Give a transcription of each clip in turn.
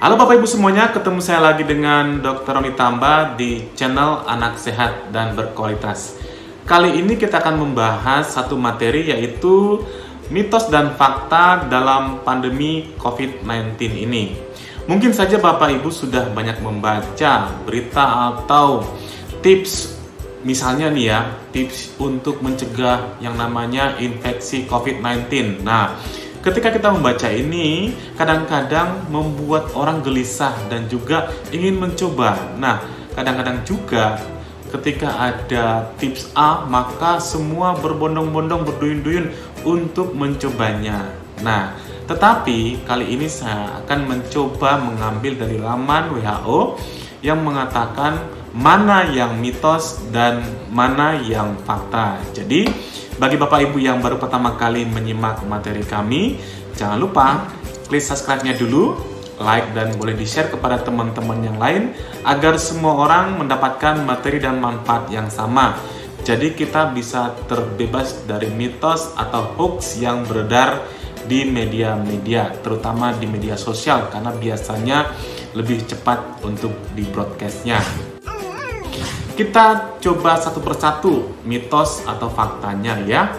Halo Bapak Ibu semuanya, ketemu saya lagi dengan Dr. Roni Tamba di channel Anak Sehat dan Berkualitas. Kali ini kita akan membahas satu materi, yaitu mitos dan fakta dalam pandemi COVID-19 ini. Mungkin saja Bapak Ibu sudah banyak membaca berita atau tips, misalnya nih ya, tips untuk mencegah yang namanya infeksi COVID-19. Nah, ketika kita membaca ini, kadang-kadang membuat orang gelisah dan juga ingin mencoba. Nah, kadang-kadang juga ketika ada tips A, maka semua berbondong-bondong, berduyun-duyun untuk mencobanya. Nah, tetapi kali ini saya akan mencoba mengambil dari laman WHO yang mengatakan mana yang mitos dan mana yang fakta. Jadi, bagi Bapak Ibu yang baru pertama kali menyimak materi kami, jangan lupa klik subscribe-nya dulu, like dan boleh di-share kepada teman-teman yang lain agar semua orang mendapatkan materi dan manfaat yang sama. Jadi kita bisa terbebas dari mitos atau hoax yang beredar di media-media, terutama di media sosial, karena biasanya lebih cepat untuk di-broadcast-nya. Kita coba satu persatu mitos atau faktanya ya.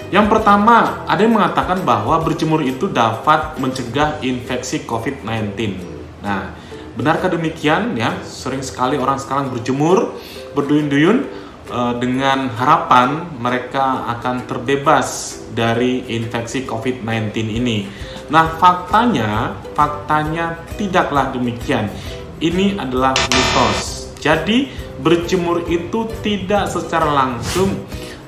Yang pertama, ada yang mengatakan bahwa berjemur itu dapat mencegah infeksi COVID-19. Nah, benarkah demikian ya? Sering sekali orang sekarang berjemur, berduyun-duyun dengan harapan mereka akan terbebas dari infeksi COVID-19 ini. Nah, faktanya tidaklah demikian. Ini adalah mitos. Jadi, berjemur itu tidak secara langsung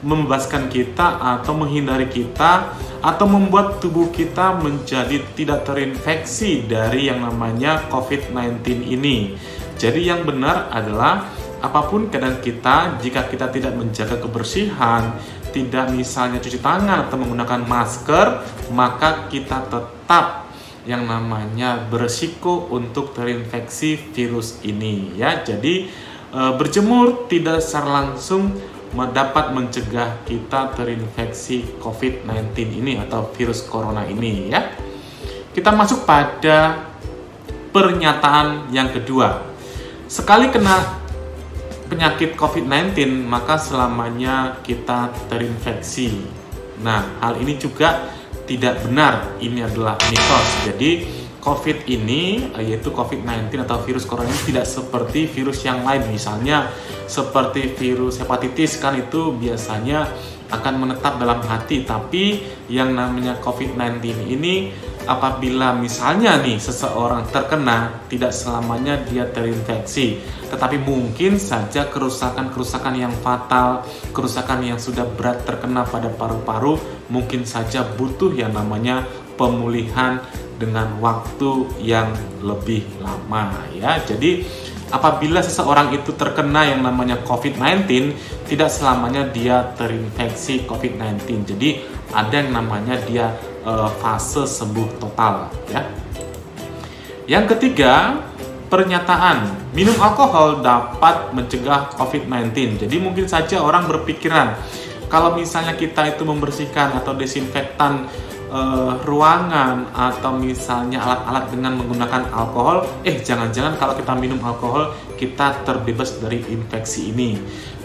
membebaskan kita atau menghindari kita atau membuat tubuh kita menjadi tidak terinfeksi dari yang namanya COVID-19 ini. Jadi yang benar adalah apapun keadaan kita, jika kita tidak menjaga kebersihan, tidak misalnya cuci tangan atau menggunakan masker, maka kita tetap yang namanya beresiko untuk terinfeksi virus ini ya. Jadi berjemur tidak secara langsung dapat mencegah kita terinfeksi COVID-19 ini atau virus corona ini ya. Kita masuk pada pernyataan yang kedua. Sekali kena penyakit COVID-19 maka selamanya kita terinfeksi. Nah, hal ini juga tidak benar. Ini adalah mitos. Jadi COVID ini, yaitu COVID-19 atau virus corona ini tidak seperti virus yang lain. Misalnya seperti virus hepatitis, kan itu biasanya akan menetap dalam hati. Tapi yang namanya COVID-19 ini, apabila misalnya nih seseorang terkena, tidak selamanya dia terinfeksi. Tetapi mungkin saja kerusakan-kerusakan yang fatal, kerusakan yang sudah berat terkena pada paru-paru, mungkin saja butuh yang namanya pemulihan dengan waktu yang lebih lama ya. Jadi apabila seseorang itu terkena yang namanya COVID-19, tidak selamanya dia terinfeksi COVID-19. Jadi ada yang namanya dia fase sembuh total ya. Yang ketiga, pernyataan minum alkohol dapat mencegah COVID-19. Jadi mungkin saja orang berpikiran kalau misalnya kita itu membersihkan atau desinfektan ruangan atau misalnya alat-alat dengan menggunakan alkohol, jangan-jangan kalau kita minum alkohol kita terbebas dari infeksi ini.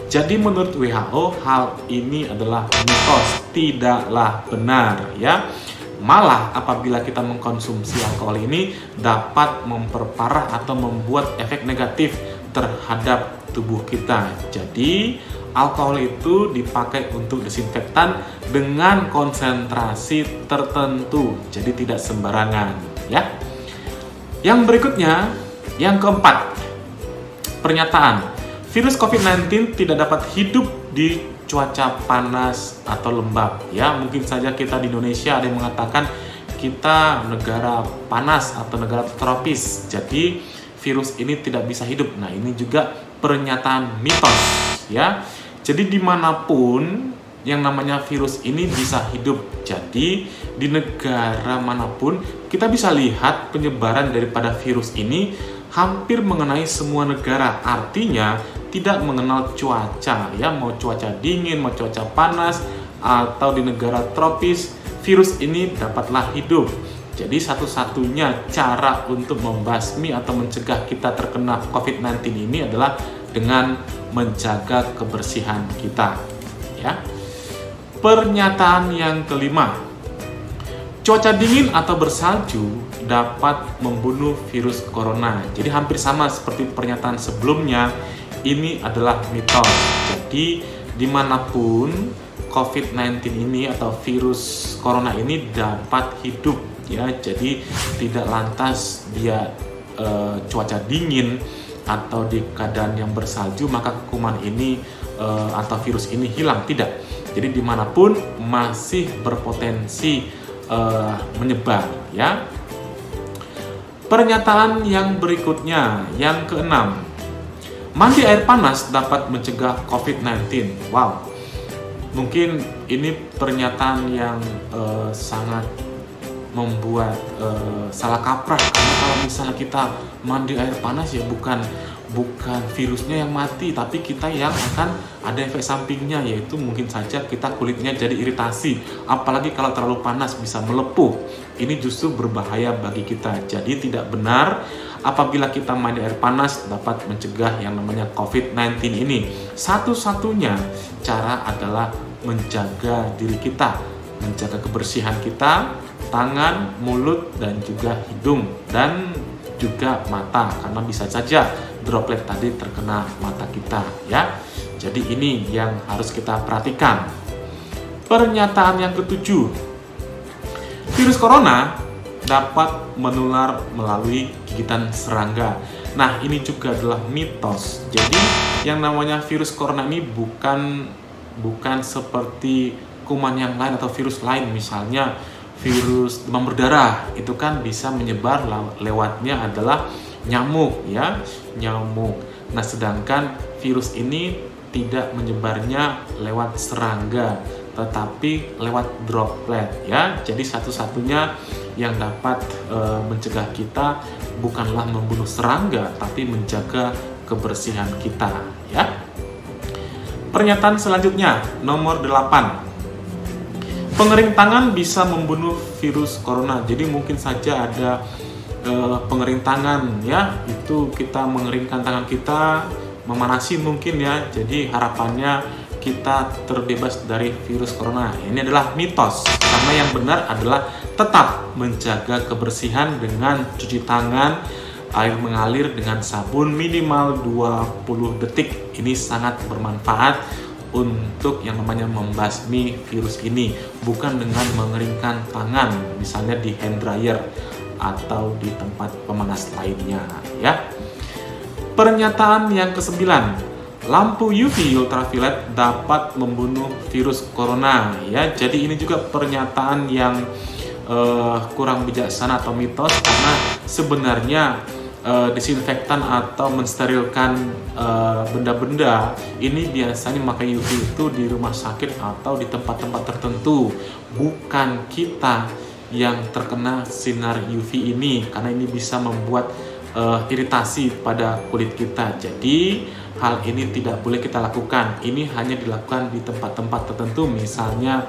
Jadi menurut WHO hal ini adalah mitos, tidaklah benar ya. Malah apabila kita mengkonsumsi alkohol ini dapat memperparah atau membuat efek negatif terhadap tubuh kita. Jadi alkohol itu dipakai untuk desinfektan dengan konsentrasi tertentu, jadi tidak sembarangan ya. Yang berikutnya, yang keempat, pernyataan virus COVID-19 tidak dapat hidup di cuaca panas atau lembab ya. Mungkin saja kita di Indonesia ada yang mengatakan kita negara panas atau negara tropis, jadi virus ini tidak bisa hidup. Nah, ini juga pernyataan mitos ya. Jadi dimanapun yang namanya virus ini bisa hidup. Jadi di negara manapun kita bisa lihat penyebaran daripada virus ini hampir mengenai semua negara. Artinya tidak mengenal cuaca ya, mau cuaca dingin, mau cuaca panas atau di negara tropis, virus ini dapatlah hidup. Jadi satu-satunya cara untuk membasmi atau mencegah kita terkena COVID-19 ini adalah dengan menjaga kebersihan kita. Ya. Pernyataan yang kelima, cuaca dingin atau bersalju dapat membunuh virus corona. Jadi hampir sama seperti pernyataan sebelumnya, ini adalah mitos. Jadi dimanapun COVID-19 ini atau virus corona ini dapat hidup, ya. Jadi tidak lantas dia cuaca dingin atau di keadaan yang bersalju maka kuman ini atau virus ini hilang, tidak. Jadi dimanapun masih berpotensi menyebar, ya. Pernyataan yang berikutnya, yang keenam, mandi air panas dapat mencegah COVID-19. Wow, mungkin ini pernyataan yang sangat membuat salah kaprah, karena kalau misalnya kita mandi air panas ya bukan virusnya yang mati, tapi kita yang akan ada efek sampingnya, yaitu mungkin saja kita kulitnya jadi iritasi, apalagi kalau terlalu panas bisa melepuh. Ini justru berbahaya bagi kita. Jadi tidak benar apabila kita mandi air panas dapat mencegah yang namanya COVID-19 ini. Satu-satunya cara adalah menjaga diri kita, menjaga kebersihan kita, tangan, mulut, dan juga hidung, dan juga mata, karena bisa saja droplet tadi terkena mata kita, ya. Jadi ini yang harus kita perhatikan. Pernyataan yang ketujuh, virus corona dapat menular melalui gigitan serangga. Nah, ini juga adalah mitos. Jadi yang namanya virus corona ini bukan seperti kuman yang lain atau virus lain, misalnya virus demam berdarah, itu kan bisa menyebar lewatnya adalah nyamuk, ya, nyamuk. Nah, sedangkan virus ini tidak menyebarnya lewat serangga, tetapi lewat droplet, ya. Jadi satu-satunya yang dapat mencegah kita bukanlah membunuh serangga, tapi menjaga kebersihan kita, ya. Pernyataan selanjutnya, nomor 8. Pengering tangan bisa membunuh virus corona. Jadi mungkin saja ada pengering tangan, ya. Itu kita mengeringkan tangan kita, memanasi mungkin, ya. Jadi harapannya kita terbebas dari virus corona. Ini adalah mitos, karena yang benar adalah tetap menjaga kebersihan dengan cuci tangan, air mengalir dengan sabun minimal 20 detik. Ini sangat bermanfaat untuk yang namanya membasmi virus ini, bukan dengan mengeringkan tangan, misalnya di hand dryer atau di tempat pemanas lainnya, ya. Pernyataan yang ke-9, lampu UV ultraviolet dapat membunuh virus corona, ya. Jadi ini juga pernyataan yang kurang bijaksana atau mitos, karena sebenarnya disinfektan atau mensterilkan benda-benda ini biasanya memakai UV itu di rumah sakit atau di tempat-tempat tertentu, bukan kita yang terkena sinar UV ini, karena ini bisa membuat iritasi pada kulit kita. Jadi hal ini tidak boleh kita lakukan. Ini hanya dilakukan di tempat-tempat tertentu, misalnya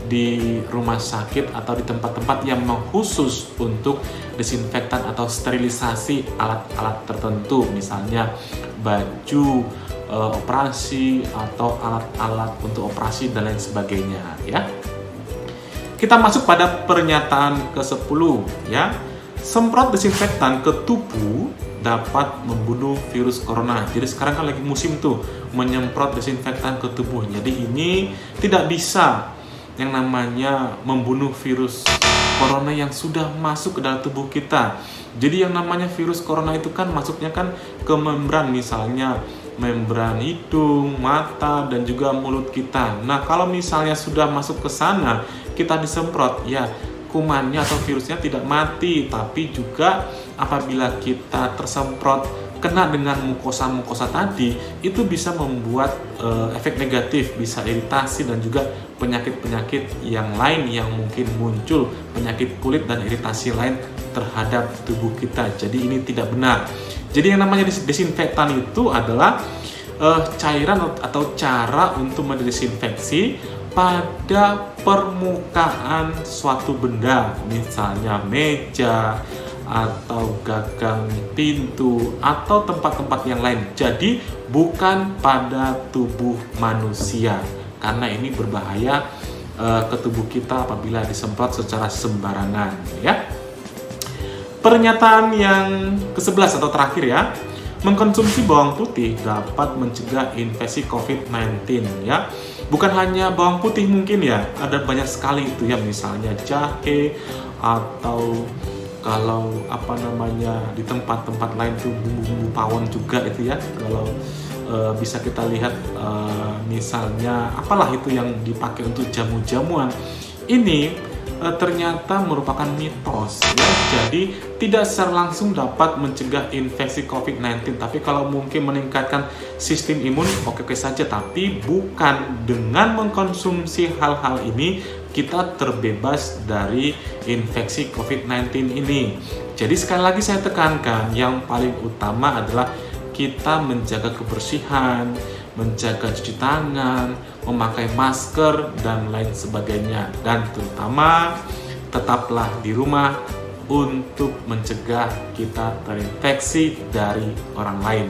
di rumah sakit atau di tempat-tempat yang memang khusus untuk disinfektan atau sterilisasi alat-alat tertentu, misalnya baju operasi atau alat-alat untuk operasi dan lain sebagainya, ya. Kita masuk pada pernyataan ke-10, ya. Semprot desinfektan ke tubuh dapat membunuh virus corona. Jadi sekarang kan lagi musim tuh menyemprot desinfektan ke tubuh. Jadi ini tidak bisa yang namanya membunuh virus corona yang sudah masuk ke dalam tubuh kita. Jadi yang namanya virus corona itu kan masuknya kan ke membran, misalnya membran hidung, mata, dan juga mulut kita. Nah, kalau misalnya sudah masuk ke sana, kita disemprot, ya kumannya atau virusnya tidak mati, tapi juga apabila kita tersemprot kena dengan mukosa-mukosa tadi, itu bisa membuat efek negatif, bisa iritasi dan juga penyakit-penyakit yang lain yang mungkin muncul, penyakit kulit dan iritasi lain terhadap tubuh kita. Jadi ini tidak benar. Jadi yang namanya desinfektan itu adalah cairan atau cara untuk mendesinfeksi pada permukaan suatu benda, misalnya meja, atau gagang pintu, atau tempat-tempat yang lain. Jadi bukan pada tubuh manusia, karena ini berbahaya ke tubuh kita apabila disemprot secara sembarangan ya. Pernyataan yang ke-11 atau terakhir ya. Mengkonsumsi bawang putih dapat mencegah infeksi COVID-19 ya. Bukan hanya bawang putih mungkin ya, ada banyak sekali itu ya, misalnya jahe atau kalau di tempat-tempat lain tuh bumbu-bumbu pawon juga itu ya. Kalau bisa kita lihat misalnya apalah itu yang dipakai untuk jamu-jamuan. Ini ternyata merupakan mitos ya. Jadi tidak secara langsung dapat mencegah infeksi COVID-19, tapi kalau mungkin meningkatkan sistem imun oke-oke saja, tapi bukan dengan mengkonsumsi hal-hal ini kita terbebas dari infeksi COVID-19 ini. Jadi sekali lagi saya tekankan, yang paling utama adalah kita menjaga kebersihan, menjaga cuci tangan, memakai masker, dan lain sebagainya. Dan terutama tetaplah di rumah untuk mencegah kita terinfeksi dari orang lain.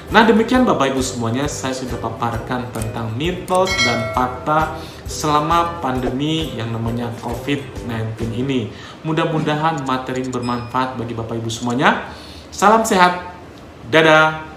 Nah demikian Bapak Ibu semuanya, saya sudah paparkan tentang mitos dan fakta selama pandemi yang namanya COVID-19 ini. Mudah-mudahan materi bermanfaat bagi Bapak Ibu semuanya. Salam sehat, dadah.